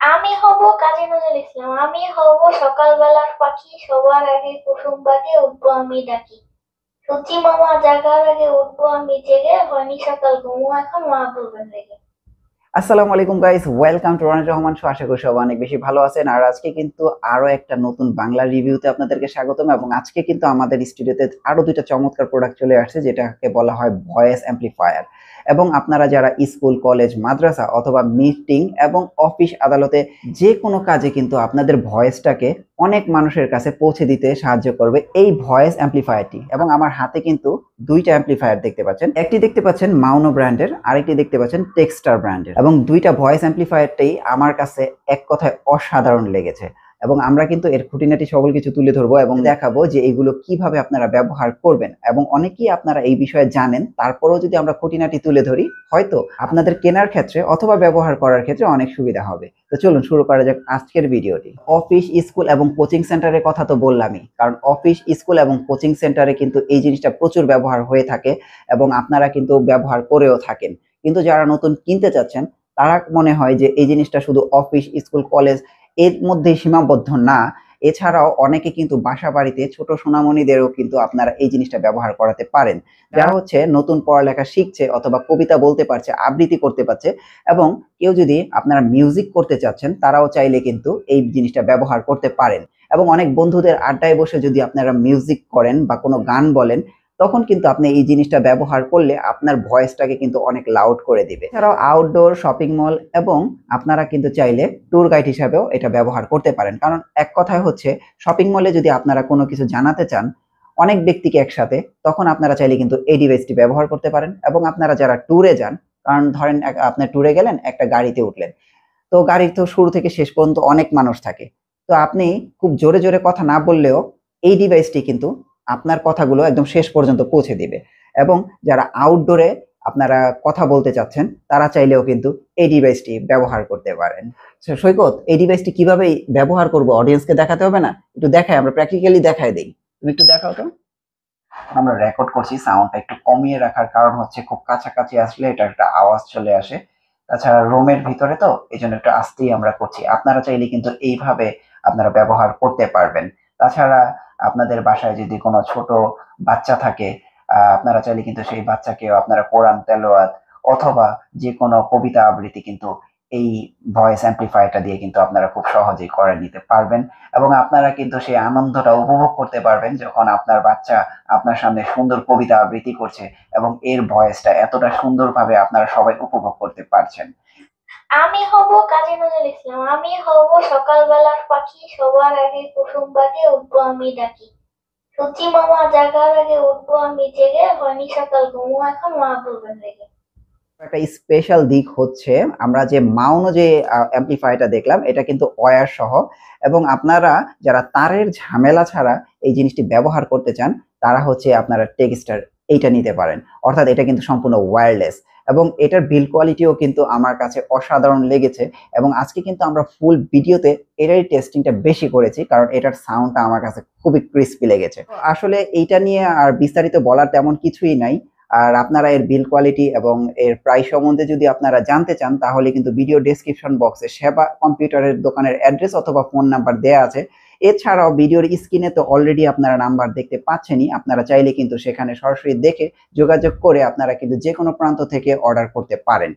আমি হব কাজী নজরুল ইসলাম। আমি হব সকালবেলার পাখি, সবার আগে কুসুম পাকে উঠবো আমি ডাকি। সূচি মামা জাগার আগে উঠবো আমি জেগে, হয়নি সকাল ঘুমো এখন মা বলবেন রেগে। আসসালামু আলাইকুম গাইস, ওয়েলকাম টু রানির রহমান শো। আশা করি সবাই অনেক বেশি ভালো আছেন। আর আজকে কিন্তু আরো একটা নতুন বাংলা রিভিউতে আপনাদেরকে স্বাগতম। এবং আজকে কিন্তু আমাদের স্টুডিওতে আরো দুইটা চমৎকার প্রোডাক্ট চলে আসছে, যেটাকে বলা হয় ভয়েস অ্যাম্পলিফায়ার। এবং আপনারা যারা স্কুল, কলেজ, মাদ্রাসা অথবা মিটিং এবং অফিস আদালতে যে কোনো কাজে কিন্তু আপনাদের ভয়েসটাকে অনেক মানুষের কাছে পৌঁছে দিতে সাহায্য করবে এই ভয়েস অ্যাম্পলিফায়ারটি। এবং আমার হাতে কিন্তু দুইটা অ্যাম্পলিফায়ার দেখতে পাচ্ছেন। একটি দেখতে পাচ্ছেন মাউনো ব্র্যান্ডের, আরেকটি দেখতে পাচ্ছেন টেক্সটার ব্র্যান্ডের। এবং দুইটা ভয়েস অ্যাম্পলিফায়ারটাই আমার কাছে এক কথায় অসাধারণ লেগেছে। এবং আমরা কিন্তু এর খুঁটিনাটি সকল কিছু তুলে ধরবো এবং দেখাবো যে এগুলো কিভাবে আপনারা ব্যবহার করবেন। এবং অনেকেই আপনারা এই বিষয়ে জানেন, তারপরেও যদি আমরা খুঁটিনাটি তুলে ধরি, হয়তো আপনাদের কেনার ক্ষেত্রে অথবা ব্যবহার করার ক্ষেত্রে অনেক সুবিধা হবে। তো চলুন শুরু করা যাক আজকের ভিডিওটি। অফিস, স্কুল এবং কোচিং সেন্টারের কথা তো বললামই, কারণ অফিস, স্কুল এবং কোচিং সেন্টারে কিন্তু এই জিনিসটা প্রচুর ব্যবহার হয়ে থাকে এবং আপনারা কিন্তু ব্যবহার করেও থাকেন। কিন্তু যারা নতুন কিনতে চাচ্ছেন, তারা মনে হয় যে এই জিনিসটা শুধু অফিস, স্কুল, কলেজ এর মধ্যে সীমাবদ্ধ না। এছাড়াও অনেকে কিন্তু বাসা বাড়িতে ছোট সোনামণিদেরও কিন্তু আপনারা এই জিনিসটা ব্যবহার করাতে পারেন, যারা হচ্ছে নতুন পড়ালেখা শিখছে অথবা কবিতা বলতে পারছে, আবৃত্তি করতে পারছে। এবং কেউ যদি আপনারা মিউজিক করতে চাচ্ছেন, তারাও চাইলে কিন্তু এই জিনিসটা ব্যবহার করতে পারেন। এবং অনেক বন্ধুদের আড্ডায় বসে যদি আপনারা মিউজিক করেন বা কোনো গান বলেন, তখন কিন্তু আপনি এই জিনিসটা ব্যবহার করলে আপনার ভয়েসটাকে কিন্তু অনেক লাউড করে দিবে। এছাড়াও আউটডোর, শপিং মল এবং আপনারা কিন্তু চাইলে ট্যুর গাইড হিসাবেও এটা ব্যবহার করতে পারেন। কারণ এক কথায় হচ্ছে, শপিং মলে যদি আপনারা কোনো কিছু জানাতে চান অনেক ব্যক্তিকে একসাথে, তখন আপনারা চাইলে কিন্তু এই ডিভাইসটি ব্যবহার করতে পারেন। এবং আপনারা যারা ট্যুরে যান, কারণ ধরেন আপনি ট্যুরে গেলেন, একটা গাড়িতে উঠলেন, তো গাড়ির তো শুরু থেকে শেষ পর্যন্ত অনেক মানুষ থাকে। তো আপনি খুব জোরে জোরে কথা না বললেও এই ডিভাইসটি কিন্তু আপনার কথাগুলো একদম শেষ পর্যন্ত পৌঁছে দিবে। এবং যারা আউটডোরে আপনারা কথা বলতে চাচ্ছেন, তারা চাইলেও কিন্তু এই ডিভাইসটি ব্যবহার করতে পারেন। সৈকত, এই ডিভাইসটি কিভাবে ব্যবহার করবো অডিয়েন্সকে দেখাতে হবে না? একটু দেখাই, আমরা প্র্যাকটিক্যালি দেখাই দেই। তুমি একটু দেখাও তো। আমরা রেকর্ড করছি, সাউন্ডটা একটু কমিয়ে রাখার কারণ হচ্ছে খুব কাছাকাছি আসলে এটা একটা আওয়াজ চলে আসে। তাছাড়া রুমের ভিতরে তো এই জন্য একটু আস্তেই আমরা করছি। আপনারা চাইলে কিন্তু এইভাবে আপনারা ব্যবহার করতে পারবেন। তাছাড়া আপনাদের বাসায় যদি কোনো ছোট বাচ্চা থাকে, আপনারা চাইলে কিন্তু সেই বাচ্চাকেও আপনারা কোরআন তেলাওয়াত অথবা যে কোনো কবিতা আবৃত্তি কিন্তু এই ভয়েস অ্যাম্পলিফায়ারটা দিয়ে কিন্তু আপনারা খুব সহজেই করে নিতে পারবেন। এবং আপনারা কিন্তু সেই আনন্দটা উপভোগ করতে পারবেন যখন আপনার বাচ্চা আপনার সামনে সুন্দর কবিতা আবৃত্তি করছে এবং এর ভয়েসটা এতটা সুন্দরভাবে আপনারা সবাই উপভোগ করতে পারছেন। আমি হব কাজী নজরুল ইসলাম। আমি হব সকালবেলার পাখি, সবার আগে কুসুম পাকে উঠবো আমি ডাকি। সূচি মামা জাগার আগে উঠবো আমি জেগে, হয়নি সকাল ঘুমো এখন মা বলবেন রেগে। একটা স্পেশাল দিক হচ্ছে, আমরা যে মাউনো যে অ্যাম্পলিফায়ারটা দেখলাম, এটা কিন্তু ওয়্যার সহ। এবং আপনারা যারা তারের ঝামেলা ছাড়া এই জিনিসটি ব্যবহার করতে চান, তারা হচ্ছে আপনারা টেক্সটার এইটা নিতে পারেন। অর্থাৎ এটা কিন্তু সম্পূর্ণ ওয়্যারলেস। এবং এটার বিল্ড কোয়ালিটিও কিন্তু আমার কাছে অসাধারণ লেগেছে। এবং আজকে কিন্তু আমরা ফুল ভিডিওতে এটারই টেস্টিংটা বেশি করেছি, কারণ এটার সাউন্ডটা আমার কাছে খুবই ক্রিস্পি লেগেছে। আসলে এইটা নিয়ে আর বিস্তারিত বলার তেমন কিছুই নাই। আর আপনারা এর বিল কোয়ালিটি এবং এর প্রাইস সম্বন্ধে যদি আপনারা জানতে চান, তাহলে কিন্তু ভিডিও ডেসক্রিপশন বক্সে সেবা কম্পিউটারের দোকানের অ্যাড্রেস অথবা ফোন নাম্বার দেয়া আছে। এছাড়াও ভিডিওর স্ক্রিনে তো অলরেডি আপনারা নাম্বার দেখতে পাচ্ছেনই। আপনারা চাইলে কিন্তু সেখানে সরাসরি দেখে যোগাযোগ করে আপনারা কিন্তু যে কোনো প্রান্ত থেকে অর্ডার করতে পারেন।